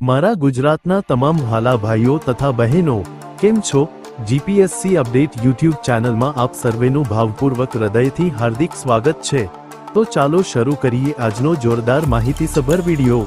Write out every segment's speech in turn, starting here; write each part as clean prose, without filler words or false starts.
મારા ગુજરાતના તમામ વહાલા ભાઈઓ તથા બહેનો, કેમ છો? જીપીએસસી અપડેટ યુટ્યુબ ચેનલમાં આપ સર્વેનું ભાવપૂર્વક હૃદયથી હાર્દિક સ્વાગત છે। તો ચાલો શરૂ કરીએ આજનો જોરદાર માહિતીસભર વિડિયો।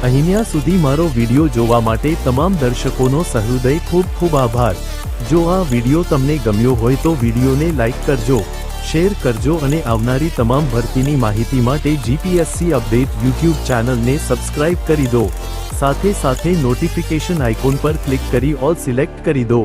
અહીંયા સુધી મારો વિડિયો જોવા માટે તમામ દર્શકોનો સહૃદય ખૂબ ખૂબ આભાર। જો આ વિડિયો તમને ગમ્યો હોય તો વિડિયોને લાઈક કરજો, શેર કરજો અને આવનારી તમામ ભરતીની માહિતી માટે જીપીએસસી અપડેટ યુટ્યુબ ચેનલને સબસ્ક્રાઇબ કરી દો। સાથે સાથે નોટિફિકેશન આઇકોન પર ક્લિક કરી ઓલ સિલેક્ટ કરી દો।